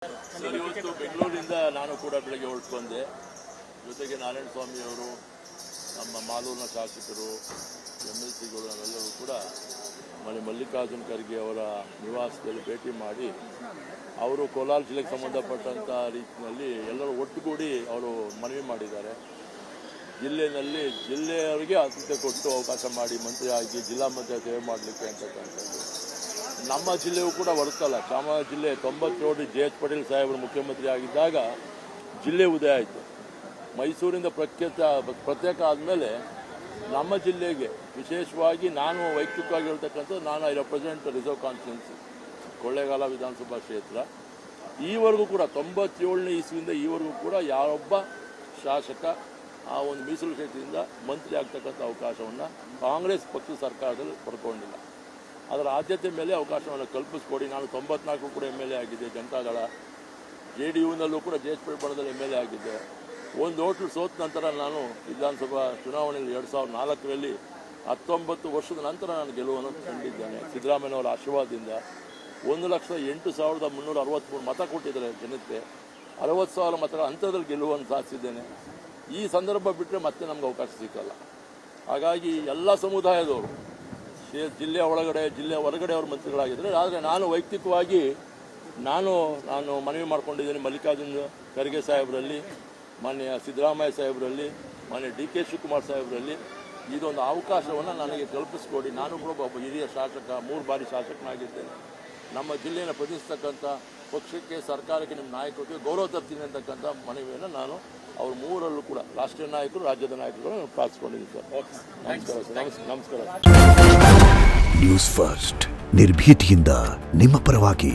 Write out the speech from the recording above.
Sir, ಇವತ್ತು ಬೆಂಗಳೂರಿನಿಂದ ನಾನು ಕೂಡ ಬೆಳಗ್ಗೆ ಹೊರಟು ಬಂದೆ. ಜೊತೆಗೆ ನಾರಾಯಣ ಸ್ವಾಮಿಯವರು, ನಮ್ಮ ಮಾಲೂರಿನ ಶಾಸಕರು, MLCಗಳು ನಾವೆಲ್ಲರೂ ಕೂಡ ಮಲ್ಲಿಕಾರ್ಜುನ ಖರ್ಗೆ ಅವರ ನಿವಾಸದಲ್ಲಿ ಭೇಟಿ ಮಾಡಿ ಅವರು ಕೋಲಾರ ಜಿಲ್ಲೆಗೆ ಸಂಬಂಧಪಟ್ಟಂಥ ರೀತಿಯಲ್ಲಿ ಎಲ್ಲರೂ ಒಟ್ಟುಗೂಡಿ ಅವರು ಮನವಿ ಮಾಡಿದ್ದಾರೆ. ಜಿಲ್ಲೆಯವರಿಗೆ ಆದ್ಯತೆ ಕೊಟ್ಟು ಅವಕಾಶ ಮಾಡಿ ಮಂತ್ರಿ ಆಗಿ ಜಿಲ್ಲಾ ಮಟ್ಟದ ಸೇವೆ ಮಾಡಲಿಕ್ಕೆ ಅಂತಕ್ಕಂಥದ್ದು. ನಮ್ಮ ಜಿಲ್ಲೆಯೂ ಕೂಡ ಬರುತ್ತಲ್ಲ, ಚಾಮರಾಜ ಜಿಲ್ಲೆ 97 JH ಪಟೇಲ್ ಸಾಹೇಬರು ಮುಖ್ಯಮಂತ್ರಿ ಆಗಿದ್ದಾಗ ಜಿಲ್ಲೆ ಉದಯ ಆಯಿತು. ಮೈಸೂರಿಂದ ಪ್ರತ್ಯೇಕ ಆದಮೇಲೆ ನಮ್ಮ ಜಿಲ್ಲೆಗೆ ವಿಶೇಷವಾಗಿ ನಾನು ವೈಯಕ್ತಿಕವಾಗಿ ಹೇಳ್ತಕ್ಕಂಥದ್ದು, ನಾನು I represent reserve constituency Kollegal ವಿಧಾನಸಭಾ ಕ್ಷೇತ್ರ. ಈವರೆಗೂ ಕೂಡ 97ನೇ ಇಸ್ವಿಯಿಂದ ಈವರೆಗೂ ಕೂಡ ಯಾರೊಬ್ಬ ಶಾಸಕ ಆ ಒಂದು ಮೀಸಲು ಕ್ಷೇತ್ರದಿಂದ ಮಂತ್ರಿ ಆಗ್ತಕ್ಕಂಥ ಅವಕಾಶವನ್ನು ಕಾಂಗ್ರೆಸ್ ಪಕ್ಷದ ಸರ್ಕಾರದಲ್ಲಿ ಪಡ್ಕೊಂಡಿಲ್ಲ. ಅದರ ಆದ್ಯತೆ ಮೇಲೆ ಅವಕಾಶವನ್ನು ಕಲ್ಪಿಸ್ಕೊಡಿ. ನಾನು 94 ಕೂಡ MLA ಆಗಿದ್ದೆ, ಜನತಾದಳ. JDUನಲ್ಲೂ ಕೂಡ JH ಪಟೇಲ್ ಬಣದಲ್ಲಿ MLA ಆಗಿದ್ದೆ. ಒಂದು ಹೋಟ್ಲು ಸೋತ ನಂತರ ನಾನು ವಿಧಾನಸಭಾ ಚುನಾವಣೆಯಲ್ಲಿ 2004ರಲ್ಲಿ 19 ವರ್ಷದ ನಂತರ ನಾನು ಗೆಲುವನ್ನು ಕಂಡಿದ್ದೇನೆ. ಸಿದ್ದರಾಮಯ್ಯನವರ ಆಶೀರ್ವಾದದಿಂದ 1,08,363 ಮತ ಕೊಟ್ಟಿದ್ದಾರೆ ಜನತೆ. 60,000 ಮತಗಳ ಅಂತರದಲ್ಲಿ ಗೆಲುವನ್ನು ಸಾಧಿಸಿದ್ದೇನೆ. ಈ ಸಂದರ್ಭ ಬಿಟ್ಟರೆ ಮತ್ತೆ ನಮ್ಗೆ ಅವಕಾಶ ಸಿಕ್ಕಲ್ಲ. ಹಾಗಾಗಿ ಎಲ್ಲ ಸಮುದಾಯದವರು ಜಿಲ್ಲೆಯ ಒಳಗಡೆ ಜಿಲ್ಲೆಯ ಹೊರಗಡೆ ಅವರು ಮಂತ್ರಿಗಳಾಗಿದ್ದಾರೆ. ಆದರೆ ನಾನು ವೈಯಕ್ತಿಕವಾಗಿ ನಾನು ಮನವಿ ಮಾಡ್ಕೊಂಡಿದ್ದೇನೆ ಮಲ್ಲಿಕಾರ್ಜುನ ಖರ್ಗೆ ಸಾಹೇಬರಲ್ಲಿ, ಮಾನ್ಯ ಸಿದ್ದರಾಮಯ್ಯ ಸಾಹೇಬರಲ್ಲಿ, ಮಾನ್ಯ DK ಶಿವಕುಮಾರ್ ಸಾಹೇಬರಲ್ಲಿ ಇದೊಂದು ಅವಕಾಶವನ್ನು ನನಗೆ ಕಲ್ಪಿಸ್ಕೊಡಿ. ನಾನು ಕೂಡ ಒಬ್ಬ ಹಿರಿಯ ಶಾಸಕ, 3 ಬಾರಿ ಶಾಸಕನಾಗಿದ್ದೇನೆ. ನಮ್ಮ ಜಿಲ್ಲೆಯನ್ನು ಪ್ರತಿನಿಧಿಸ್ತಕ್ಕಂಥ ಪಕ್ಷಕ್ಕೆ, ಸರ್ಕಾರಕ್ಕೆ, ನಿಮ್ಮ ನಾಯಕರಿಗೆ ಗೌರವ ತರ್ತೀನಿ ಅಂತಕ್ಕಂಥ ಮನವಿಯನ್ನು ನಾನು ಅವ್ರ 3ರಲ್ಲೂ ಕೂಡ ರಾಷ್ಟ್ರೀಯ ನಾಯಕರು, ರಾಜ್ಯದ ನಾಯಕರು ಪ್ರಾರ್ಥಿಸ್ಕೊಂಡಿದ್ದೀನಿ ಸರ್. ನಮಸ್ಕಾರ. ನ್ಯೂಸ್ ಫಸ್ಟ್ ನಿರ್ಭೀತಿಯಿಂದ ನಿಮ್ಮ ಪರವಾಗಿ.